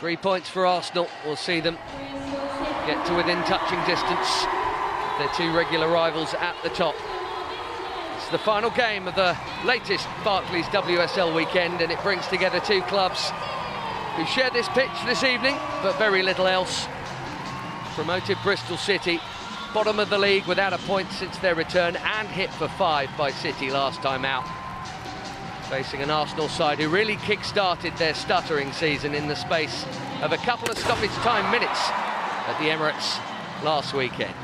3 points for Arsenal. We'll see them get to within touching distance. Their two regular rivals at the top. It's the final game of the latest Barclays WSL weekend, and it brings together two clubs who share this pitch this evening, but very little else. Promoted Bristol City, bottom of the league without a point since their return, and hit for 5 by City last time out. Facing an Arsenal side who really kick-started their stuttering season in the space of a couple of stoppage time minutes at the Emirates last weekend.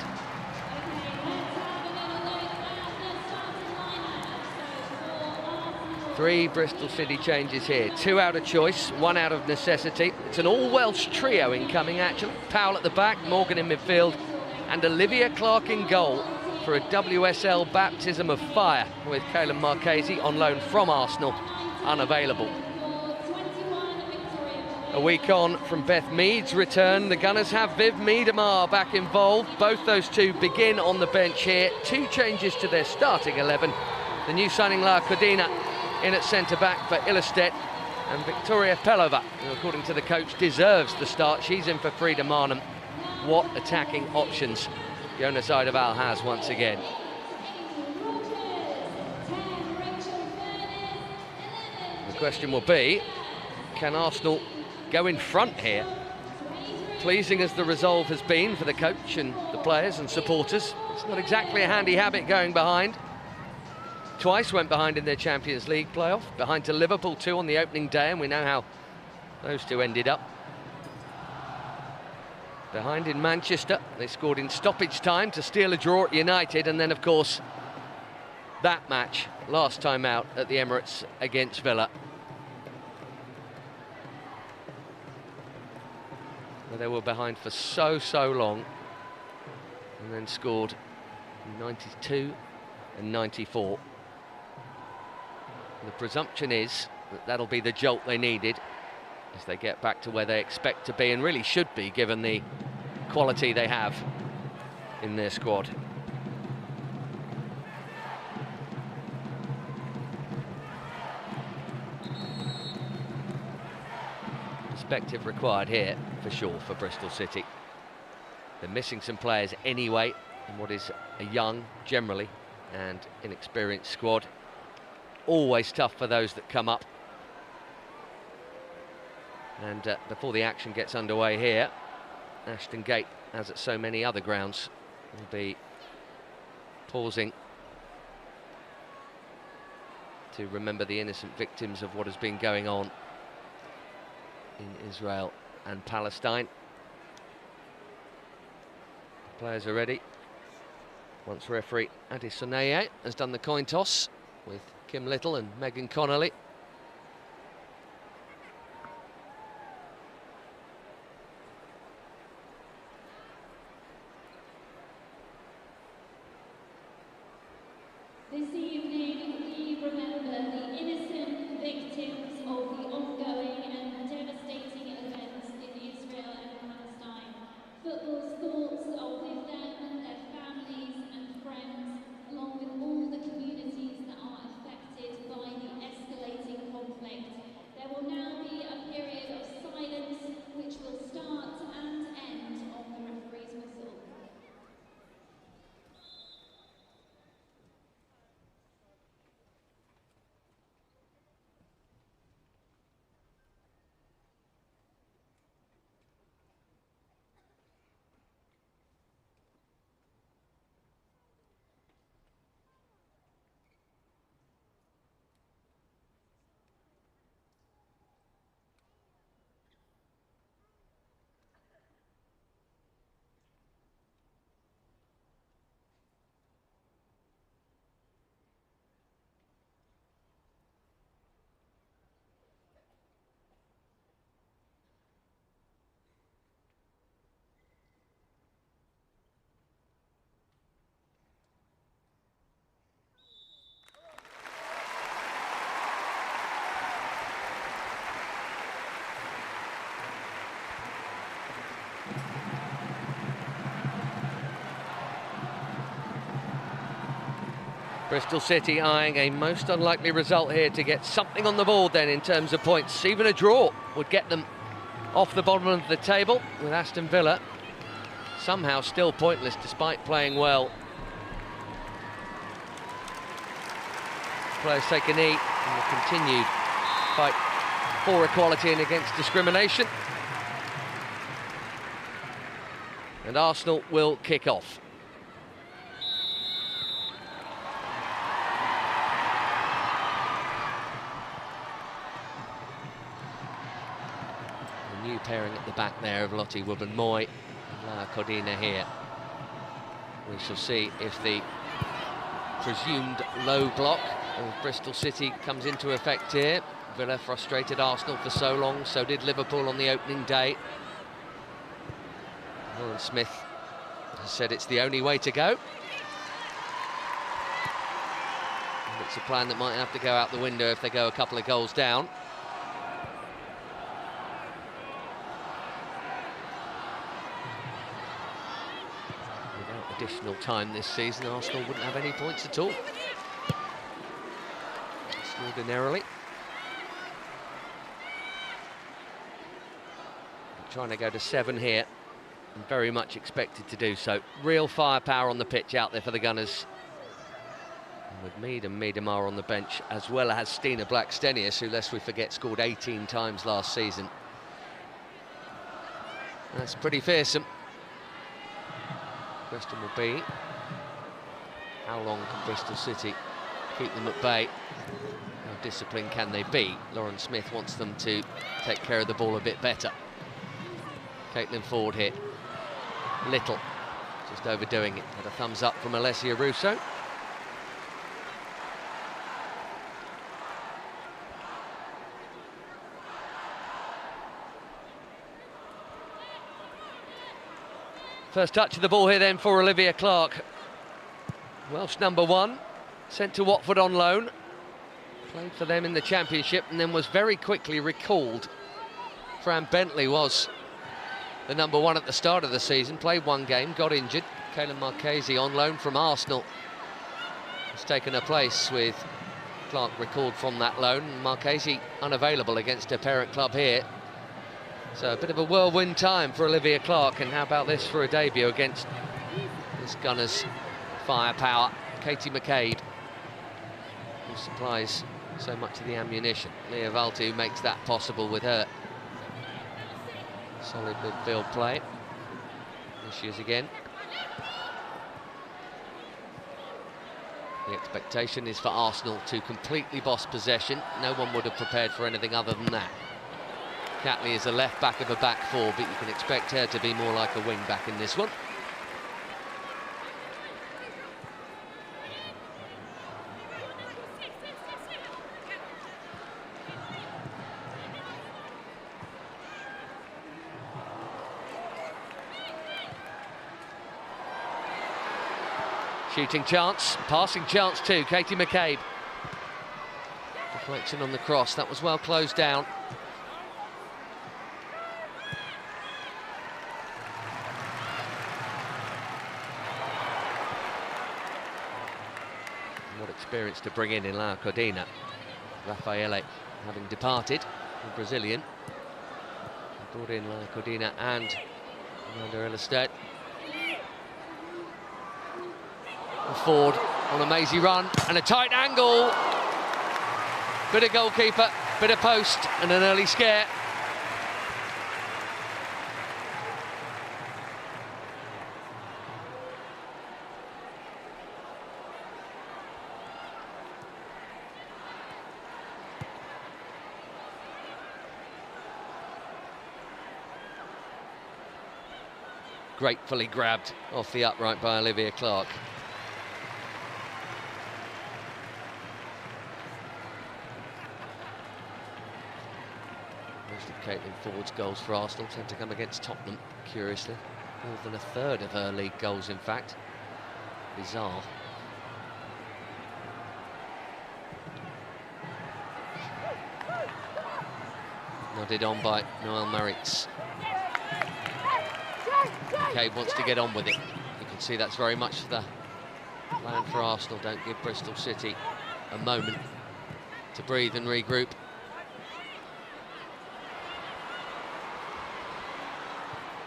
Three Bristol City changes here, 2 out of choice, 1 out of necessity. It's an all-Welsh trio incoming, actually. Powell at the back, Morgan in midfield, and Olivia Clark in goal for a WSL baptism of fire, with Caelan Marchese on loan from Arsenal, unavailable. A week on from Beth Mead's return, the Gunners have Viv Miedemar back involved. Both those two begin on the bench here. 2 changes to their starting 11. The new signing La Codina in at centre-back for Ilestedt, and Victoria Pelova, who according to the coach deserves the start. She's in for Frida Marnham. What attacking options Jonas Eidevall has once again. The question will be, can Arsenal go in front here? Pleasing as the resolve has been for the coach and the players and supporters, it's not exactly a handy habit going behind. Twice went behind in their Champions League playoff, behind to Liverpool 2 on the opening day, and we know how those two ended up. Behind in Manchester, they scored in stoppage time to steal a draw at United, and then of course that match last time out at the Emirates against Villa, where they were behind for so long and then scored in 92 and 94. The presumption is that that'll be the jolt they needed as they get back to where they expect to be, and really should be, given the quality they have in their squad. Perspective required here, for sure, for Bristol City. They're missing some players anyway in what is a young, generally, and inexperienced squad. Always tough for those that come up. And before the action gets underway here, Ashton Gate, as at so many other grounds, will be pausing to remember the innocent victims of what has been going on in Israel and Palestine. The players are ready. Once referee Adi Soneye has done the coin toss with Kim Little and Megan Connolly. This evening, we remember the innocent victims of the ongoing and devastating events in Israel and Palestine. Football's thoughts are with them, their families and friends, along with all the communities that are affected by the escalating conflict. There will now be a period of silence, which will start and end on the referee's whistle. Bristol City eyeing a most unlikely result here to get something on the board then in terms of points. Even a draw would get them off the bottom of the table, with Aston Villa somehow still pointless despite playing well. Players take a knee and will continue fight for equality and against discrimination. And Arsenal will kick off. A new pairing at the back there of Lottie Wubben-Moy and Lara Cordina here. We shall see if the presumed low block of Bristol City comes into effect here. Villa frustrated Arsenal for so long, so did Liverpool on the opening day. Lauren Smith has said it's the only way to go. And it's a plan that might have to go out the window if they go a couple of goals down. Without additional time this season, Arsenal wouldn't have any points at all. Ordinarily. Trying to go to 7 here, and very much expected to do so. Real firepower on the pitch out there for the Gunners. And with Mead and Miedemar on the bench, as well as Stina Blackstenius, who, lest we forget, scored 18 times last season. That's pretty fearsome. Question will be, how long can Bristol City keep them at bay? How disciplined can they be? Lauren Smith wants them to take care of the ball a bit better. Caitlin Ford here. Little, just overdoing it. Had a thumbs up from Alessia Russo. First touch of the ball here then for Olivia Clark. Welsh #1, sent to Watford on loan. Played for them in the Championship and then was very quickly recalled. Fran Bentley was the #1 at the start of the season, played one game, got injured. Kaylin Marchese on loan from Arsenal has taken her place, with Clark recalled from that loan. Marchese unavailable against her parent club here. So a bit of a whirlwind time for Olivia Clark, and how about this for a debut against this Gunners' firepower, Katie McCabe, who supplies so much of the ammunition. Leah Valtu makes that possible with her solid midfield play. There she is again. The expectation is for Arsenal to completely boss possession. No one would have prepared for anything other than that. Catley is a left back of a back four, but you can expect her to be more like a wing back in this one. Shooting chance, passing chance too, Katie McCabe. Deflection on the cross, that was well closed down. And what experience to bring in Lara Cordina. Raffaele having departed, the Brazilian. Brought in Lara Cordina and Amanda Ilestedt. Ford on a mazy run and a tight angle. Bit of goalkeeper, bit of post and an early scare. Gratefully grabbed off the upright by Olivia Clark. Caitlin Ford's goals for Arsenal tend to come against Tottenham, curiously. More than a third of her league goals, in fact. Bizarre. Nodded on by Noelle Maritz. McCabe wants to get on with it. You can see that's very much the plan for Arsenal. Don't give Bristol City a moment to breathe and regroup.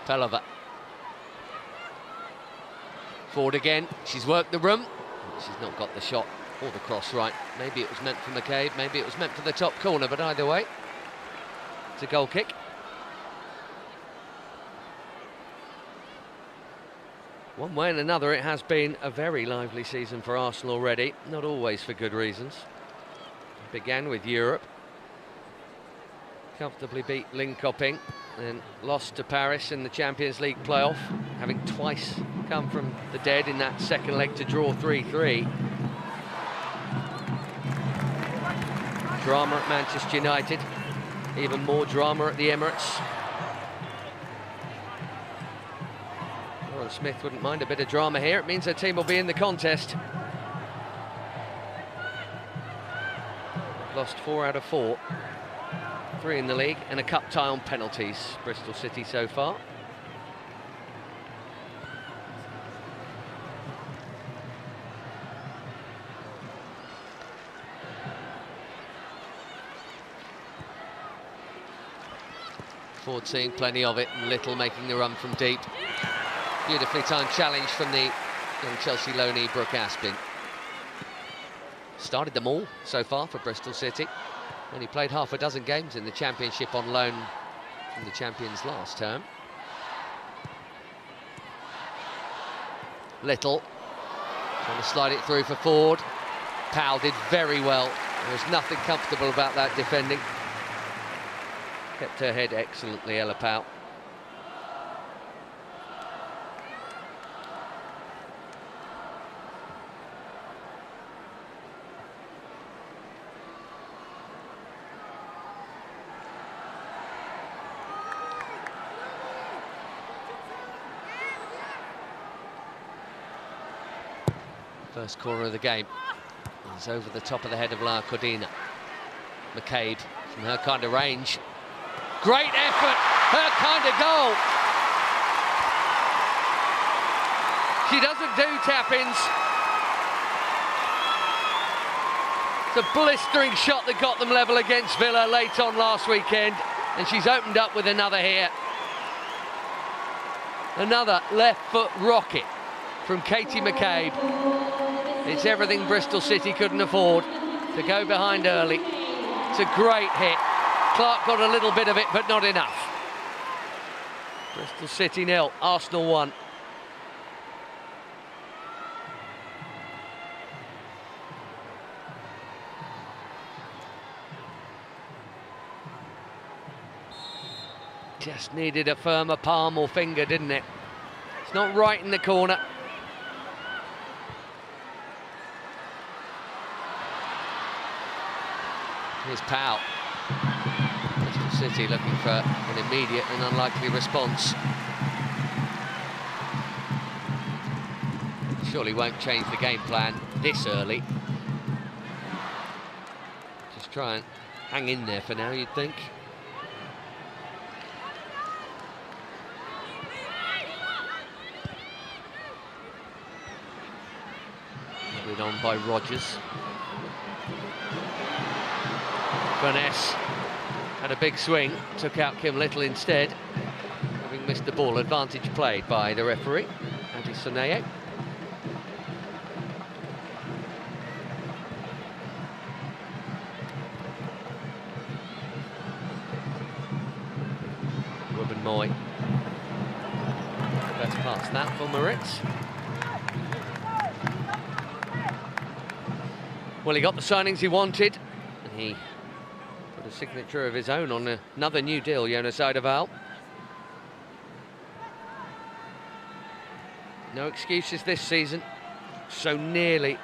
Pelova. Forward again, she's worked the room. She's not got the shot or the cross right. Maybe it was meant for McCabe, maybe it was meant for the top corner, but either way, it's a goal kick. One way and another, it has been a very lively season for Arsenal already, not always for good reasons. It began with Europe, comfortably beat Linköping, and lost to Paris in the Champions League playoff, having twice come from the dead in that second leg to draw 3-3. Drama at Manchester United, even more drama at the Emirates. Lauren Smith wouldn't mind a bit of drama here. It means her team will be in the contest. Lost 4 out of 4. 3 in the league and a cup tie on penalties, Bristol City so far. Ford seeing plenty of it, and Little making the run from deep. Beautifully timed challenge from the young Chelsea loanee Brooke Aspin. Started them all so far for Bristol City. Only played half a dozen games in the Championship on loan from the champions last term. Little trying to slide it through for Ford. Powell did very well. There was nothing comfortable about that defending. Kept her head excellently, Ella Powell. First corner of the game is over the top of the head of La Cordina. McCabe from her kind of range. Great effort, her kind of goal. She doesn't do tap-ins. It's a blistering shot that got them level against Villa late on last weekend, and she's opened up with another here. Another left foot rocket from Katie McCabe. It's everything Bristol City couldn't afford, to go behind early. It's a great hit. Clark got a little bit of it, but not enough. Bristol City 0, Arsenal 1. Just needed a firmer palm or finger, didn't it? It's not right in the corner. Here's Powell. Bristol City looking for an immediate and unlikely response. Surely won't change the game plan this early. Just try and hang in there for now, you'd think. Lead on by Rogers. Vaness had a big swing, took out Kim Little instead, having missed the ball. Advantage played by the referee, Adi Soneye. Ruben Moy. Best pass that for Moritz. Well, he got the signings he wanted, and he put a signature of his own on another new deal, Jonas Eidevall. No excuses this season. So nearly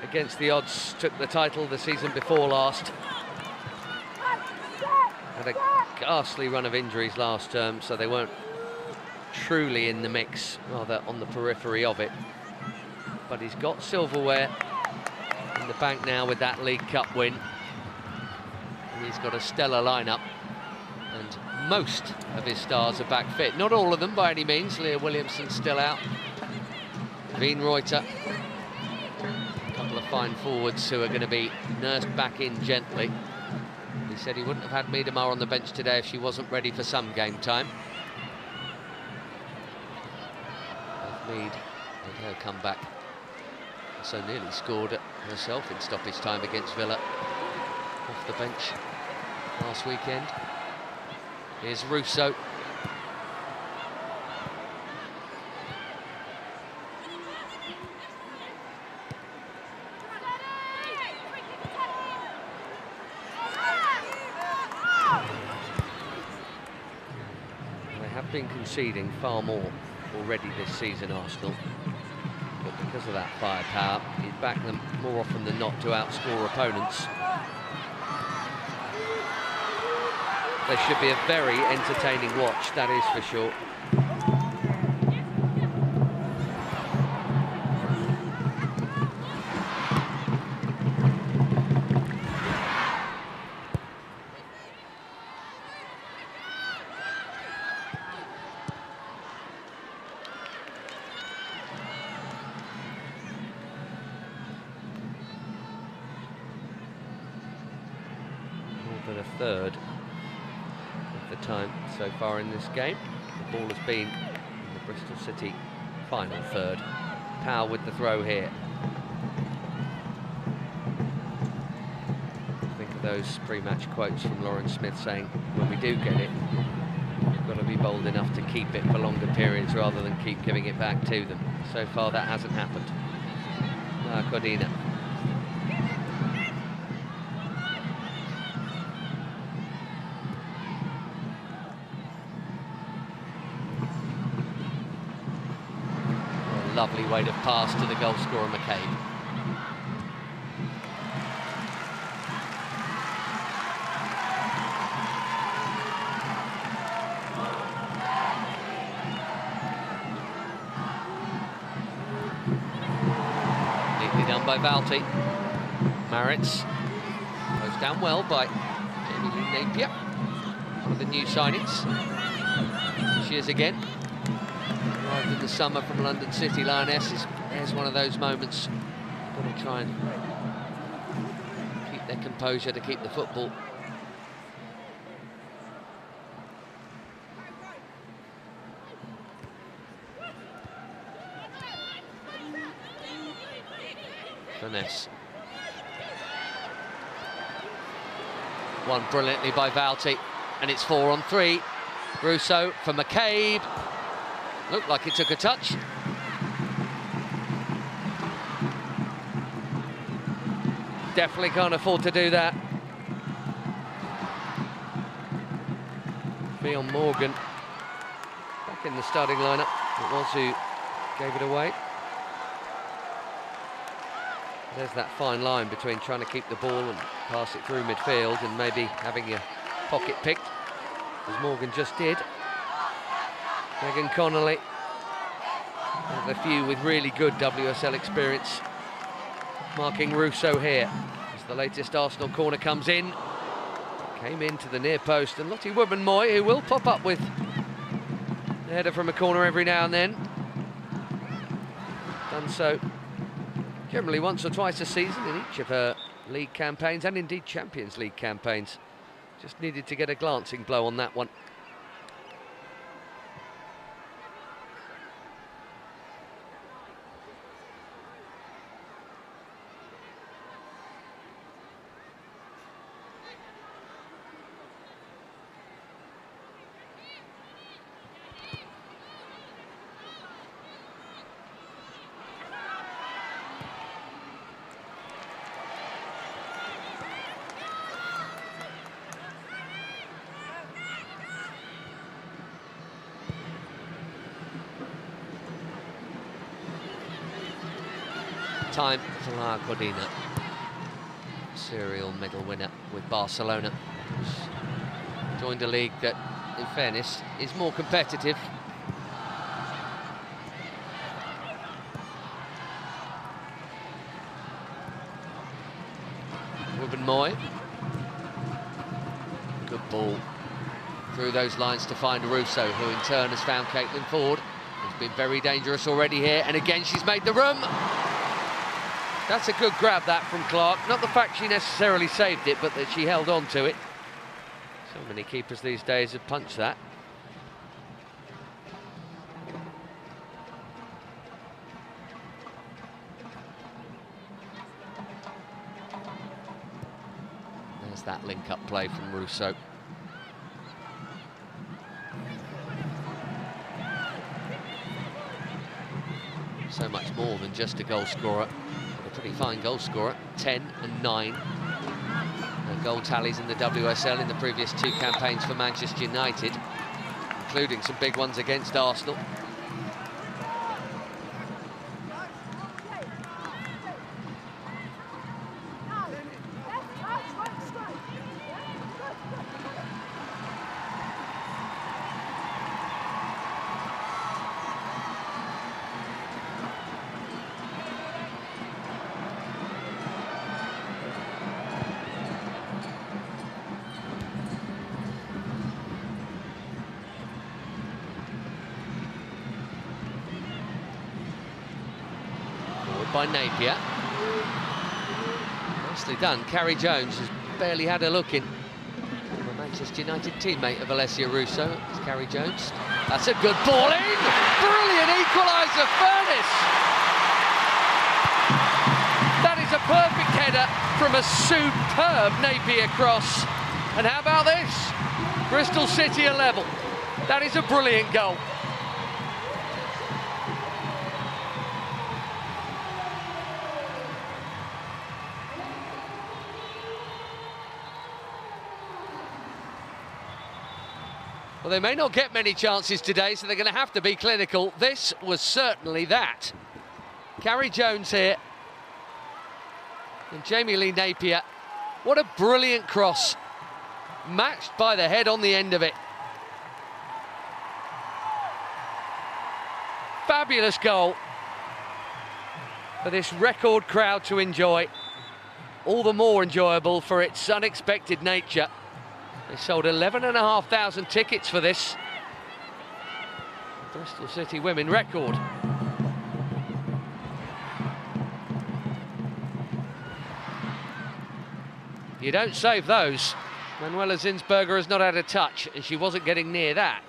against the odds took the title the season before last. Had a ghastly run of injuries last term, so they weren't truly in the mix, rather on the periphery of it. But he's got silverware in the bank now with that League Cup win. And he's got a stellar lineup, and most of his stars are back fit. Not all of them by any means. Leah Williamson's still out. Veen Reuter. A couple of fine forwards who are going to be nursed back in gently. He said he wouldn't have had Miedemar on the bench today if she wasn't ready for some game time. Mead made her come back. So nearly scored herself in stoppage time against Villa off the bench last weekend. Here's Russo. They have been conceding far more already this season, Arsenal. But because of that firepower, he'd back them more often than not to outscore opponents. They should be a very entertaining watch, that is for sure. For the third of the time so far in this game. The ball has been in the Bristol City final third. Powell with the throw here. Think of those pre-match quotes from Lauren Smith saying, when we do get it, we've got to be bold enough to keep it for longer periods rather than keep giving it back to them. So far that hasn't happened. Codina. Lovely way to pass to the goal scorer, McCabe. Neatly done by Valti. Maritz goes down well by Jamie Lee Napier, one of the new signings. She is again. Arrived in the summer from London City Lionesses. There's one of those moments. Got to try and keep their composure to keep the football. Finesse. Won brilliantly by Valti, and it's 4 on 3. Russo for McCabe. Looked like he took a touch. Definitely can't afford to do that. Fionn Morgan back in the starting lineup. It was who gave it away. There's that fine line between trying to keep the ball and pass it through midfield and maybe having your pocket picked, as Morgan just did. Megan Connolly, one of the few with really good WSL experience, marking Russo here as the latest Arsenal corner comes in. Came into the near post, and Lottie Woodman-Moy, who will pop up with a header from a corner every now and then. Done so generally once or twice a season in each of her league campaigns, and indeed Champions League campaigns. Just needed to get a glancing blow on that one. Time for La Codina, serial medal winner with Barcelona. Joined a league that, in fairness, is more competitive. Woodman-Moy. Good ball through those lines to find Russo, who in turn has found Caitlin Ford. It's been very dangerous already here, and again she's made the room. That's a good grab, that, from Clark. Not the fact she necessarily saved it, but that she held on to it. So many keepers these days have punched that. Gets that link-up play from Russo. So much more than just a goal scorer, but a pretty fine goal scorer. 10 and 9. Goal tallies in the WSL in the previous 2 campaigns for Manchester United, including some big ones against Arsenal. By Napier. Nicely done. Carrie Jones has barely had a look in. A Manchester United teammate of Alessia Russo. It's Carrie Jones. That's a good ball in. Brilliant equaliser, Furness. That is a perfect header from a superb Napier cross. And how about this? Bristol City are level. That is a brilliant goal. Well, they may not get many chances today, so they're going to have to be clinical. This was certainly that. Carrie Jones here. And Jamie Lee Napier. What a brilliant cross. Matched by the head on the end of it. Fabulous goal for this record crowd to enjoy. All the more enjoyable for its unexpected nature. They sold 11,500 tickets for this. Bristol City women record. You don't save those. Manuela Zinsberger has not had a touch, and she wasn't getting near that.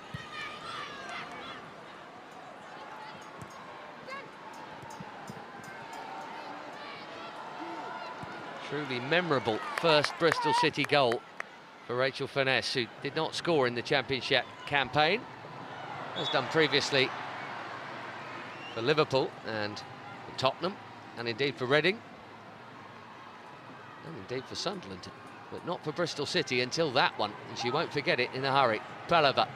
Truly memorable first Bristol City goal for Rachel Furness, who did not score in the Championship campaign, as done previously for Liverpool and for Tottenham, and indeed for Reading, and indeed for Sunderland, but not for Bristol City until that one, and she won't forget it in a hurry. Pelova.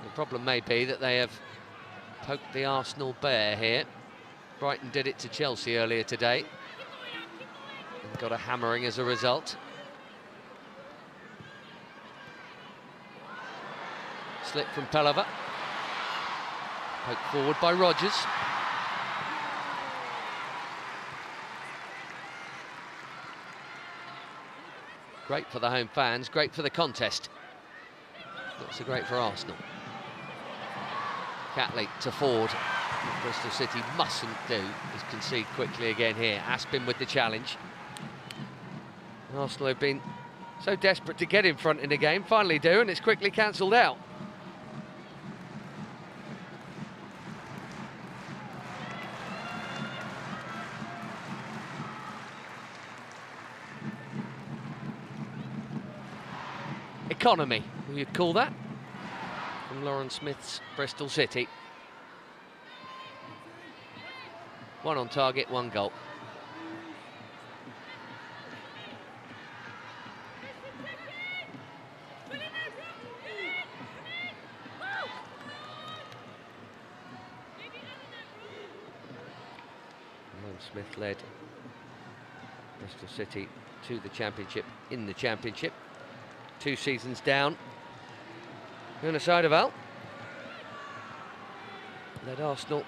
The problem may be that they have poked the Arsenal bear here. Brighton did it to Chelsea earlier today. And got a hammering as a result. Slip from Pelova. Poked forward by Rogers. Great for the home fans, great for the contest. Not so great for Arsenal. Catley to Ford. What Bristol City mustn't do is concede quickly again here. Aspin with the challenge. Arsenal have been so desperate to get in front in the game, finally do, and it's quickly cancelled out. Economy, you'd call that, from Lauren Smith's Bristol City. 1 on target, 1 goal. Smith led Bristol City to the Championship in the Championship. 2 seasons down. Una Seideval led Arsenal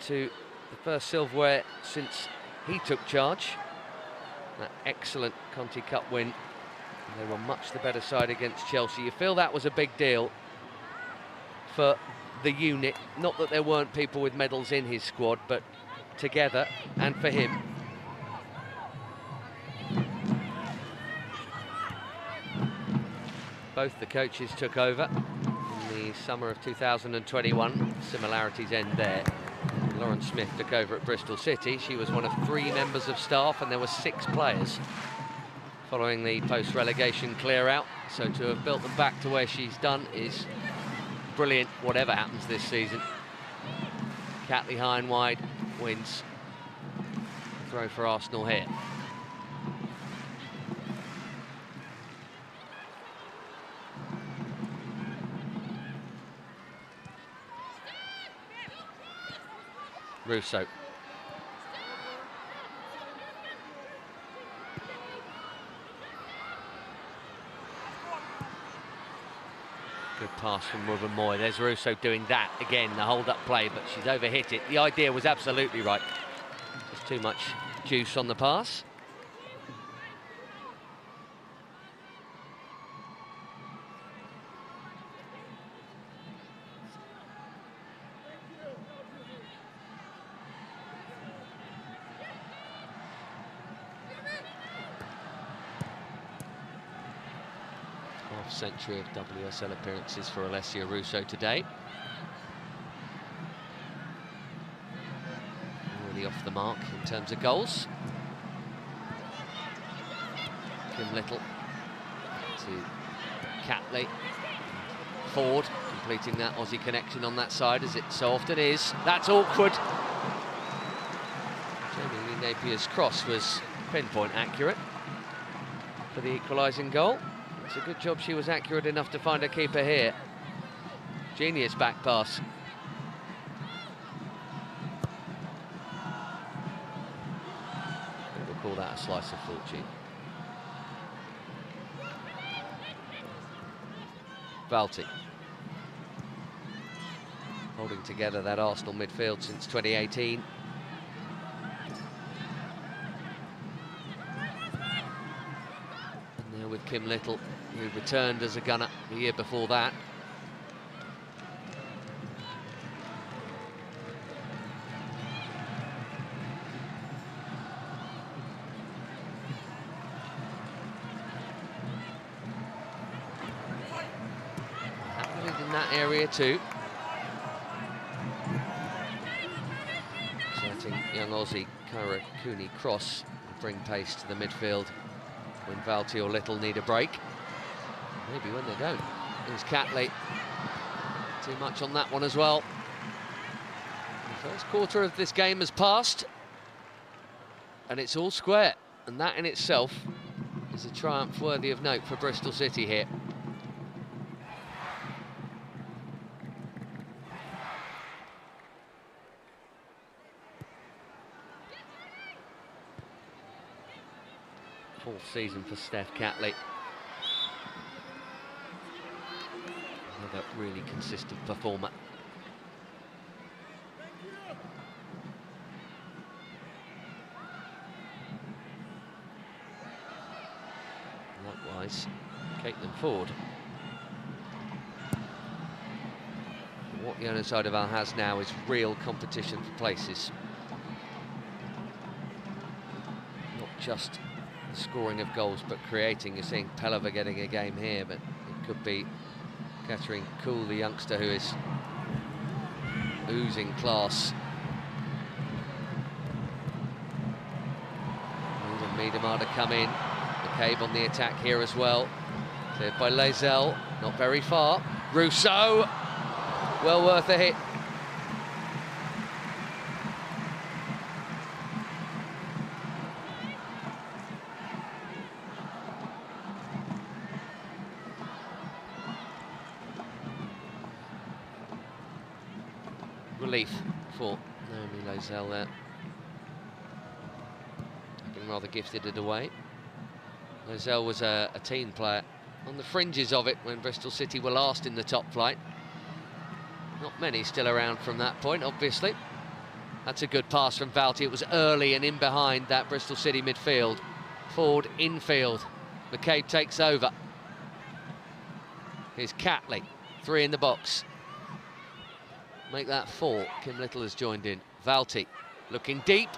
to the first silverware since he took charge. That excellent Conti Cup win. They were much the better side against Chelsea. You feel that was a big deal for the unit. Not that there weren't people with medals in his squad, but together and for him. Both the coaches took over in the summer of 2021. Similarities end there. Lauren Smith took over at Bristol City. She was one of 3 members of staff, and there were 6 players following the post-relegation clear-out. So to have built them back to where she's done is brilliant, whatever happens this season. Catley high and wide wins. Throw for Arsenal here. Russo. Good pass from Ruben Moy. There's Russo doing that again, the hold-up play, but she's overhit it. The idea was absolutely right. There's too much juice on the pass. Half-century of WSL appearances for Alessia Russo today. Really off the mark in terms of goals. Kim Little to Catley. Ford completing that Aussie connection on that side, as it so often is. That's awkward. Jamie Napier's cross was pinpoint accurate for the equalising goal. It's a good job she was accurate enough to find a keeper here. Genius back pass. We'll call that a slice of fortune. Valti. Holding together that Arsenal midfield since 2018. And now with Kim Little, who returned as a gunner the year before that. Happening in that area too. Exciting young Aussie Kyra Cooney cross will bring pace to the midfield when Valti or Little need a break. Maybe when they don't. There's Catley. Too much on that one as well. The first quarter of this game has passed, and it's all square. And that in itself is a triumph worthy of note for Bristol City here. Fourth season for Steph Catley. Another really consistent performer. Likewise, Caitlin Ford. What the other side of Al has now is real competition for places. Not just the scoring of goals, but creating. You're seeing Pelliver getting a game here, but it could be Catherine Kuhl, the youngster who is oozing class. And Miedemar to come in. McCabe on the attack here as well. Cleared by Lazelle, not very far. Rousseau, well worth a hit. Relief for Naomi Lazelle there. Been rather gifted it away. Lazelle was a team player on the fringes of it when Bristol City were last in the top flight. Not many still around from that point, obviously. That's a good pass from Valti. It was early and in behind that Bristol City midfield. Ford infield. McCabe takes over. Here's Catley, 3 in the box. Make that 4. Kim Little has joined in. Valti looking deep.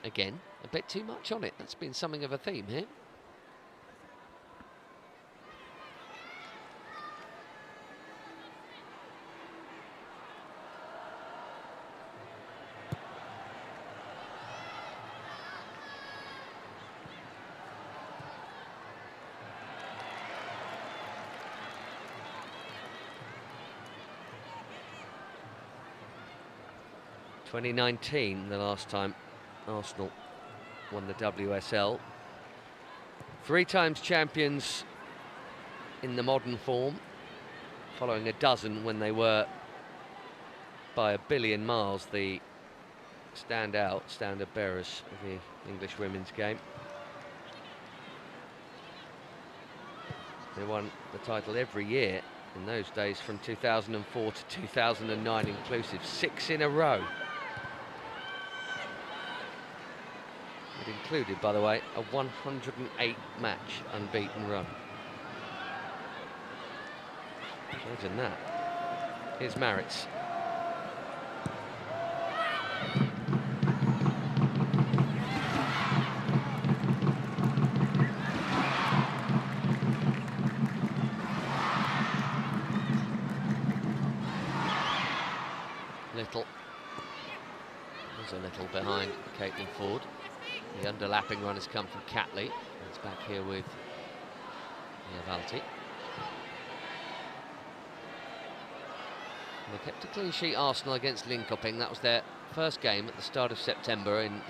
Again, a bit too much on it. That's been something of a theme here. 2019, the last time Arsenal won the WSL. 3 times champions in the modern form, following a dozen when they were by a billion miles the standard bearers of the English women's game. They won the title every year in those days from 2004 to 2009 inclusive, 6 in a row. It included, by the way, a 108 match unbeaten run. Imagine that. Here's Maritz. There's a little behind Caitlin Ford. The underlapping run has come from Catley. It's back here with Valti. They kept a clean sheet, Arsenal, against Linköping. That was their first game at the start of September in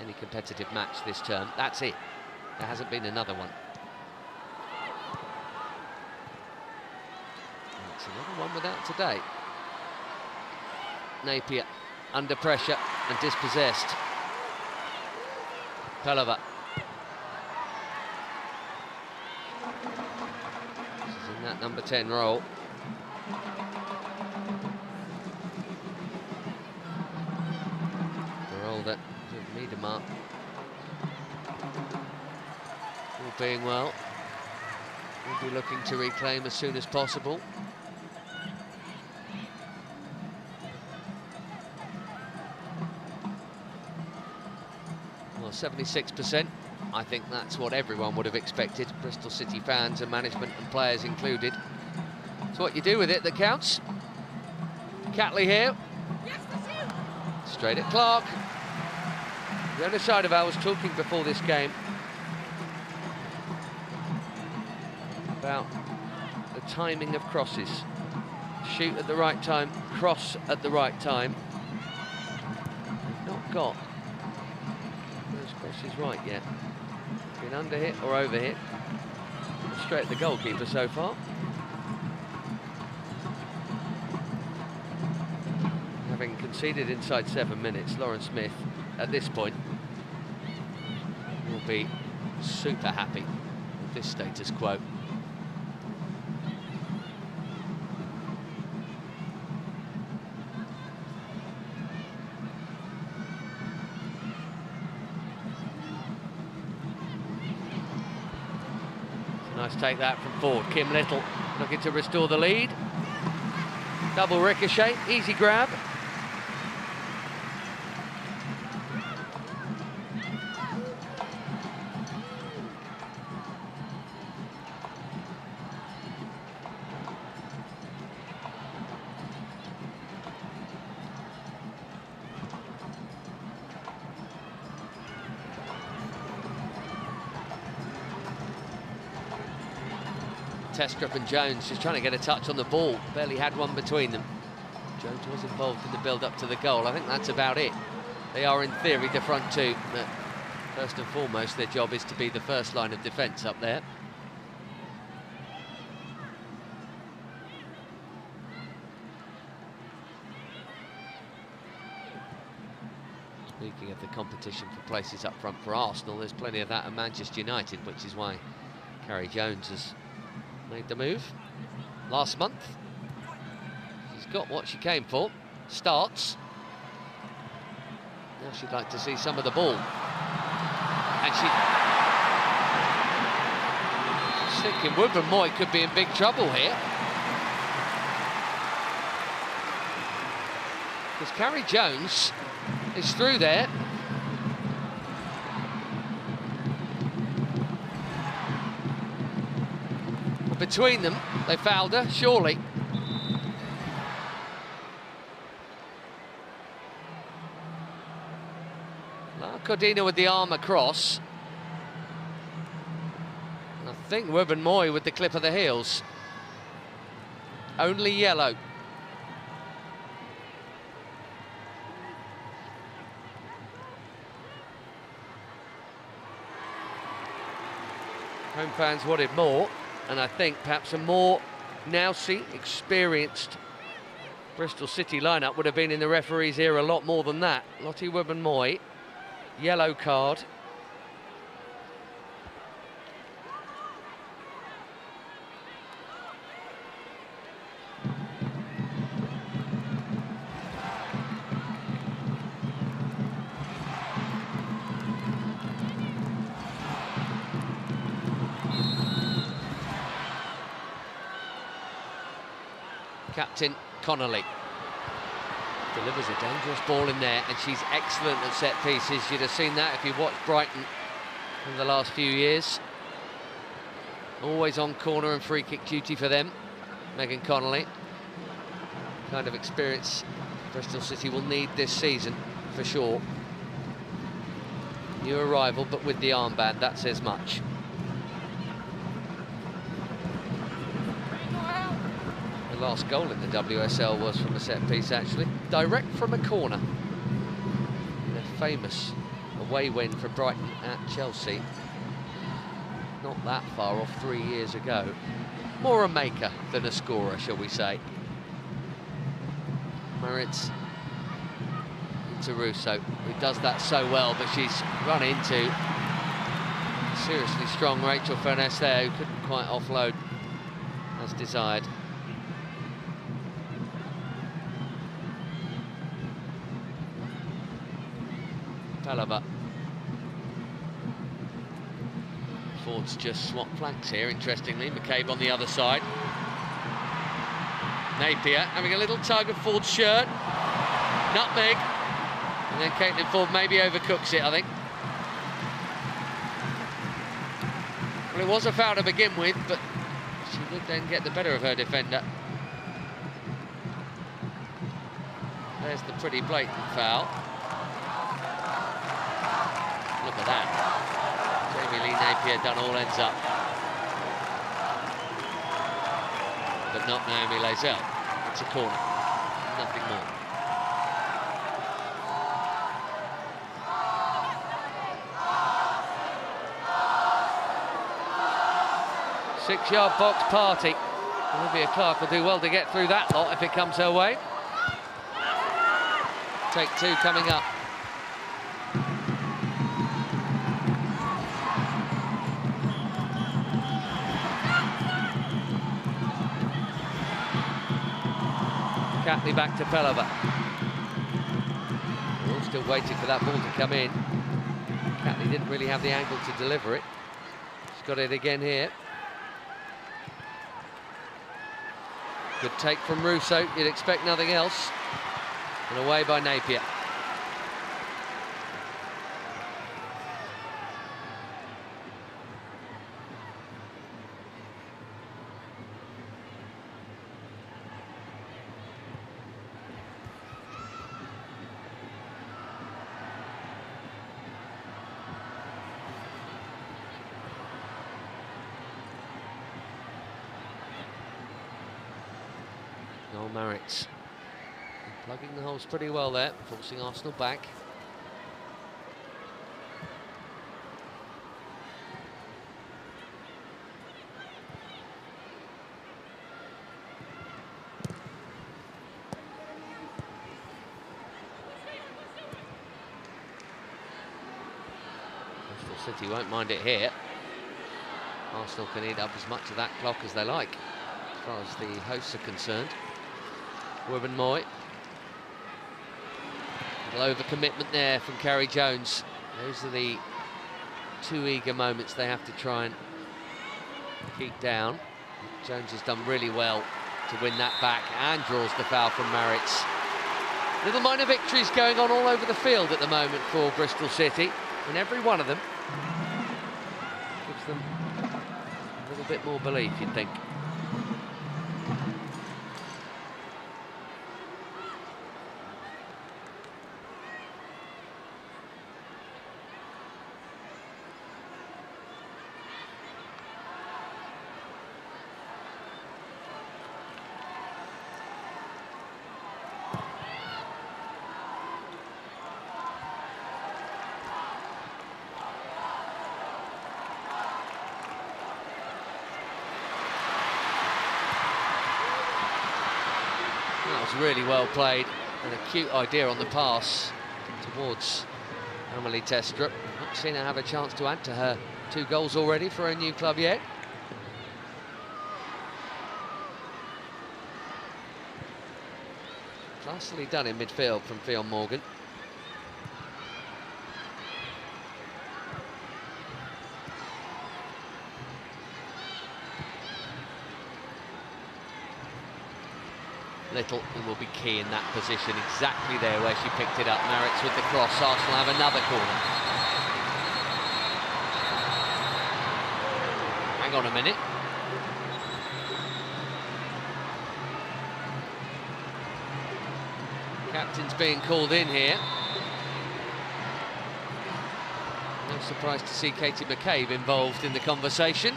any competitive match this term. That's it. There hasn't been another one. It's another one without today. Napier under pressure and dispossessed. Pelova. She's in that number 10 role. The role that Miedema, all being well, will be looking to reclaim as soon as possible. Well, 76%. I think that's what everyone would have expected, Bristol City fans and management and players included. It's what you do with it that counts. Catley here. Straight at Clark. The other side of I was talking before this game about the timing of crosses. Shoot at the right time, cross at the right time. They've not got those crosses right yet. Been under hit or over hit. Straight at the goalkeeper so far. Having conceded inside 7 minutes, Lauren Smith at this point will be super happy with this status quo. Nice take that from Ford. Kim Little looking to restore the lead. Double ricochet, easy grab. Testrup and Jones just trying to get a touch on the ball. Barely had one between them. Jones was involved in the build-up to the goal. I think that's about it. They are, in theory, the front two. But first and foremost, their job is to be the first line of defence up there. Speaking of the competition for places up front for Arsenal, there's plenty of that at Manchester United, which is why Carrie Jones has made the move last month. She's got what she came for. Starts. Now she'd like to see some of the ball. And she's thinking Woodburn Moy could be in big trouble here. Because Carrie Jones is through there. Between them, they fouled her, surely. Cordina with the arm across. And I think Woburn Moy with the clip of the heels. Only yellow. Home fans wanted more, and I think perhaps a more now-see, experienced Bristol City lineup would have been in the referee's ear a lot more than that. Lottie Wubben-Moy, yellow card. Captain Connolly delivers a dangerous ball in there, and she's excellent at set pieces. You'd have seen that if you watched Brighton in the last few years. Always on corner and free kick duty for them. Megan Connolly. Kind of experience Bristol City will need this season for sure. New arrival, but with the armband, that says much. Last goal in the WSL was from a set piece, actually, direct from a corner in a famous away win for Brighton at Chelsea not that far off 3 years ago. More a maker than a scorer, shall we say. Maritz into Russo, who does that so well, but she's run into seriously strong Rachel Furness there, who couldn't quite offload as desired. Palava. Ford's just swapped flanks here, interestingly. McCabe on the other side. Napier having a little tug of Ford's shirt. Nutmeg. And then Caitlin Ford maybe overcooks it, I think. Well, it was a foul to begin with, but she would then get the better of her defender. There's the pretty blatant foul. Look at that. Jamie Lee Napier done all ends up. But not Naomi Lazelle. It's a corner. Nothing more. Six-yard box party. Olivia Clark will do well to get through that lot if it comes her way. Take two coming up. Catley back to Pelova. We're still waiting for that ball to come in. Catley didn't really have the angle to deliver it. She's got it again here. Good take from Russo, you'd expect nothing else. And away by Napier. Noel Maritz plugging the holes pretty well there, forcing Arsenal back. Bristol City won't mind it here. Arsenal can eat up as much of that clock as they like, as far as the hosts are concerned. Wubben-Moy. Little overcommitment there from Carrie Jones. Those are the two eager moments they have to try and keep down. Jones has done really well to win that back and draws the foul from Maritz. Little minor victories going on all over the field at the moment for Bristol City, and every one of them gives them a little bit more belief, you'd think. was really well played. An acute idea on the pass towards Amelie Testrup. Not seen her have a chance to add to her 2 goals already for her new club yet. Classily done in midfield from Fionn Morgan. Little, who will be key in that position, exactly there where she picked it up. Maritz with the cross. Arsenal have another corner. Hang on a minute. Captain's being called in here. No surprise to see Katie McCabe involved in the conversation.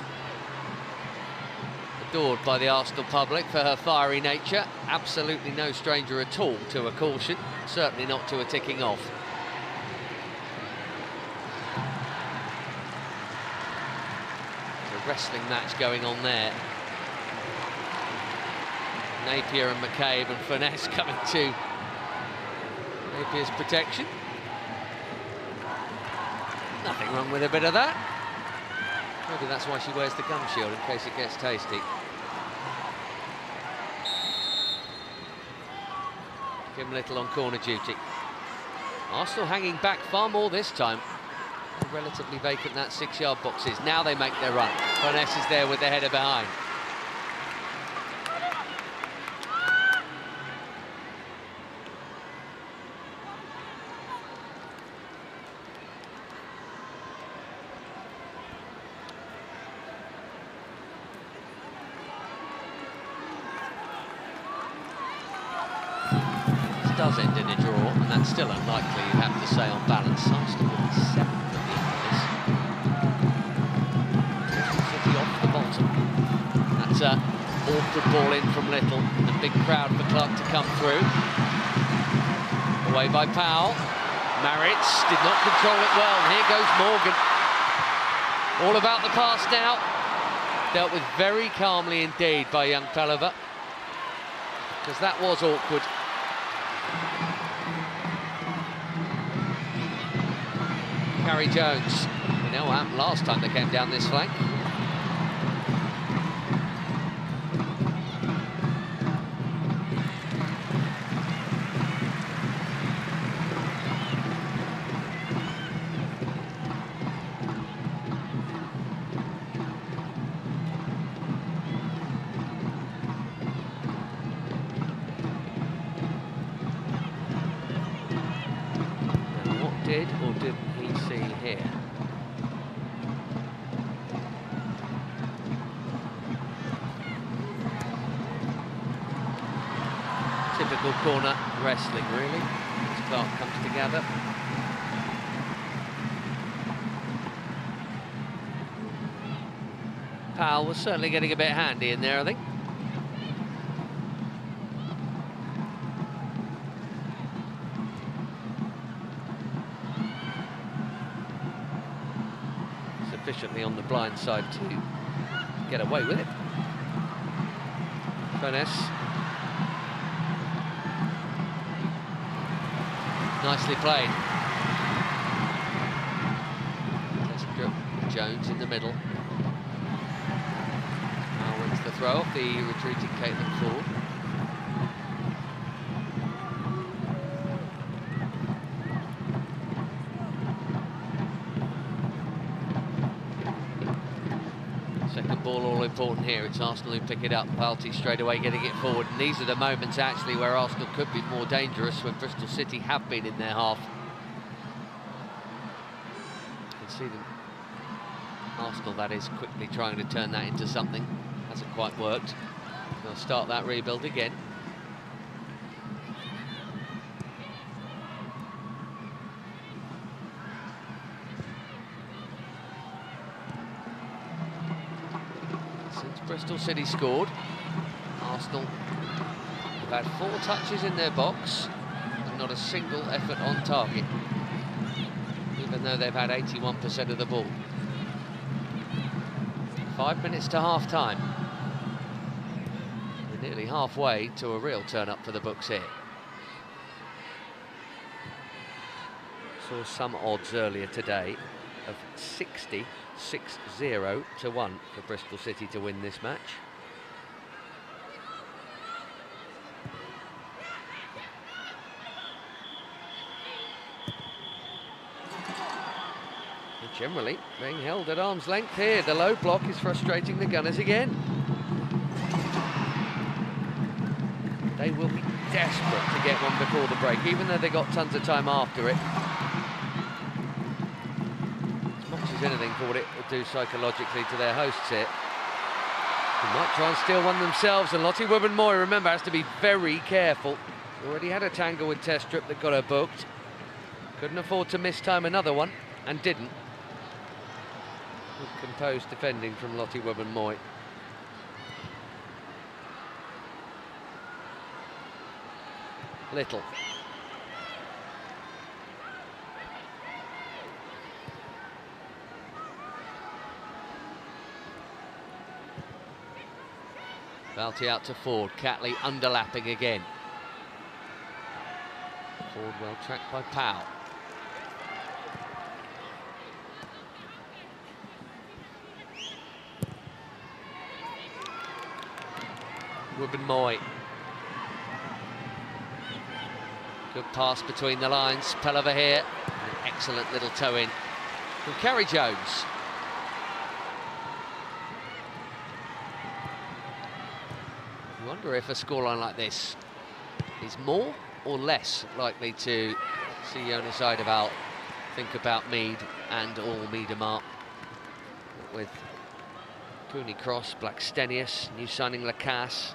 Adored by the Arsenal public for her fiery nature. Absolutely no stranger at all to a caution, certainly not to a ticking off. There's a wrestling match going on there. Napier and McCabe, and Finesse coming to Napier's protection. Nothing wrong with a bit of that. Maybe that's why she wears the gum shield, in case it gets tasty. Kim Little on corner duty. Arsenal hanging back far more this time. Relatively vacant that 6-yard box is. Now they make their run. Finesse is there with the header behind. Does end in a draw, and that's still unlikely, you'd have to say, on balance. Arsenal will be 7th at the end of this. Bristol City off the bottom. That's an awkward ball in from Little. A big crowd for Clark to come through. Away by Powell. Maritz did not control it well, and here goes Morgan. All about the pass now. Dealt with very calmly indeed by young Pelliver, because that was awkward. Carrie Jones. We know what happened last time they came down this flank. Now, what did or didn't he see here? Typical corner wrestling, really, as Clark comes together. Powell was certainly getting a bit handy in there, I think. Sufficiently on the blind side to get away with it. Finesse. Nicely played. Jones in the middle. Now wins the throw off the retreating Caitlin Ford. Second ball all important here. It's Arsenal who pick it up. Palti straight away getting it forward. And these are the moments actually where Arsenal could be more dangerous, when Bristol City have been in their half. You can see them, Arsenal that is, quickly trying to turn that into something. Hasn't quite worked. They'll start that rebuild again. Bristol City scored. Arsenal have had 4 touches in their box and not a single effort on target, even though they've had 81% of the ball. 5 minutes to half-time. nearly halfway to a real turn-up for the books here. Saw some odds earlier today of 60-1 for Bristol City to win this match. And generally being held at arm's length here. The low block is frustrating the Gunners again. They will be desperate to get one before the break, even though they got tons of time after it. As much as anything for what it will do psychologically to their hosts here. They might try and steal one themselves, and Lottie Wubben-Moy, remember, has to be very careful. Already had a tangle with Testrup that got her booked. Couldn't afford to mistime another one, and didn't. Good composed defending from Lottie Wubben-Moy. Little. Balti out to Ford. Catley underlapping again. Ford well tracked by Powell. Wubben-Moy. Good pass between the lines. Pelliver here. An excellent little toe in from Carrie Jones. You wonder if a scoreline like this is more or less likely to see Jonas Eidevall think about Mead and all Miedemar. With Cooney Cross, Blackstenius, new signing Lacasse,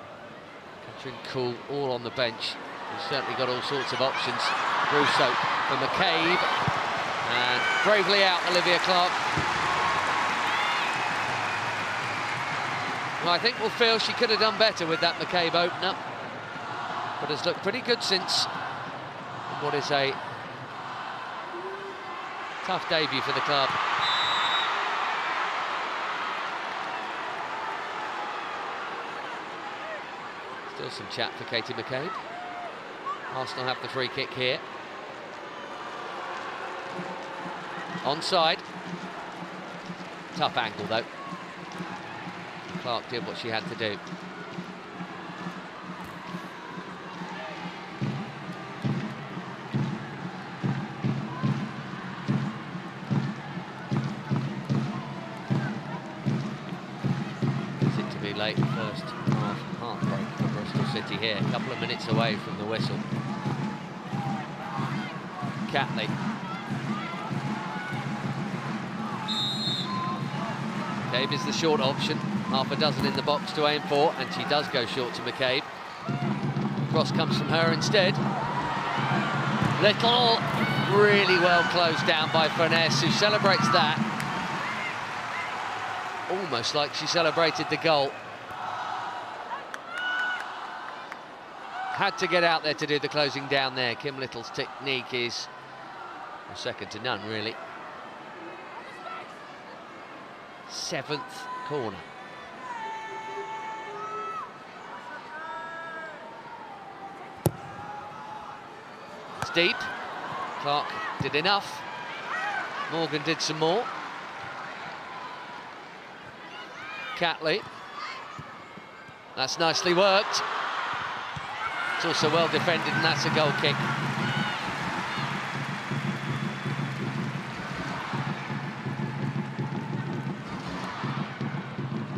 Catherine Cool, all on the bench. He's certainly got all sorts of options. Russo for McCabe, and bravely out Olivia Clark. Well, I think we'll feel she could have done better with that McCabe opener, but has looked pretty good since what is a tough debut for the club. Still some chat for Katie McCabe. Arsenal have the free kick here. Onside. Tough angle though. Clark did what she had to do. Seemed to be late first half heartbreak for Bristol City here. A couple of minutes away from the whistle. Catley. McCabe is the short option. Half a dozen in the box to aim for, and she does go short to McCabe. Cross comes from her instead. Little, really well closed down by Furness, who celebrates that. Almost like she celebrated the goal. Had to get out there to do the closing down there. Kim Little's technique is second to none, really. 7th corner. It's deep. Clark did enough. Morgan did some more. Catley. That's nicely worked. It's also well defended, and that's a goal kick.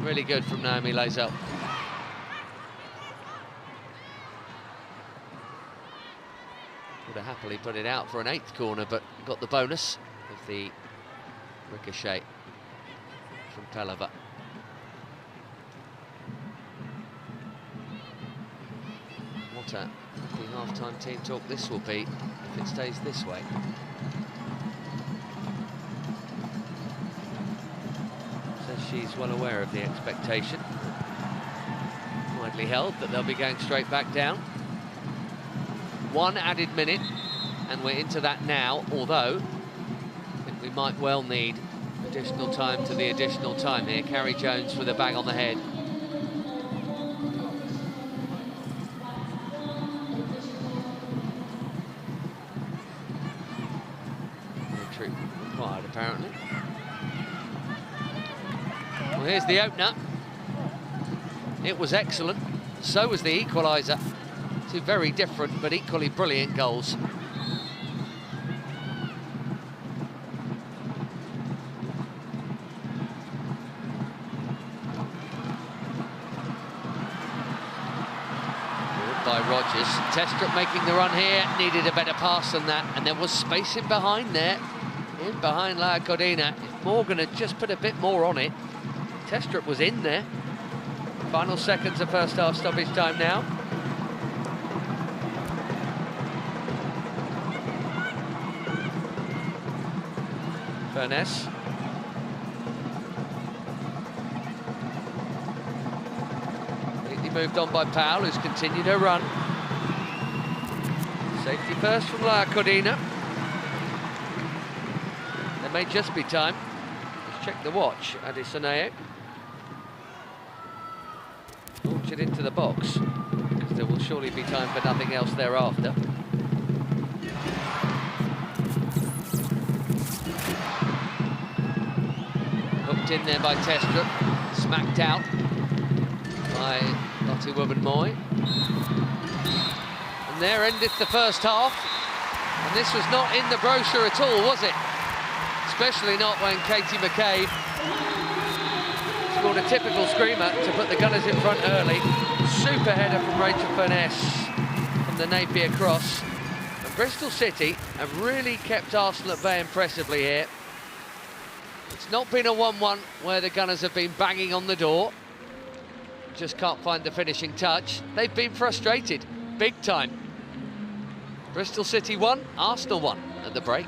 Really good from Naomi Lazel. Would have happily put it out for an 8th corner, but got the bonus of the ricochet from Pelliver. What a happy half-time team talk this will be if it stays this way. She's well aware of the expectation. Widely held that they'll be going straight back down. 1 added minute, and we're into that now, although I think we might well need additional time to the additional time here. Carrie Jones with a bang on the head. entry required, apparently. Well, here's the opener. It was excellent. So was the equaliser. Two very different but equally brilliant goals. By Rogers. Testrup making the run here, needed a better pass than that, and there was space in behind there, in behind La Codina. If Morgan had just put a bit more on it, Testrup was in there. Final seconds of first half stoppage time now. Furness. Moved on by Powell, who's continued her run. Safety first from La Codina. There may just be time. Let's check the watch. Adesanya. Launch it into the box, because there will surely be time for nothing else thereafter. Hooked in there by Testrup. Smacked out by Lottie Woman-Moy. And there ended the first half. And this was not in the brochure at all, was it? Especially not when Katie McCabe scored a typical screamer to put the Gunners in front early. Super header from Rachel Furness from the Napier cross. And Bristol City have really kept Arsenal at bay impressively here. It's not been a 1-1 where the Gunners have been banging on the door. Just can't find the finishing touch. They've been frustrated, big time. Bristol City 1, Arsenal 1 at the break.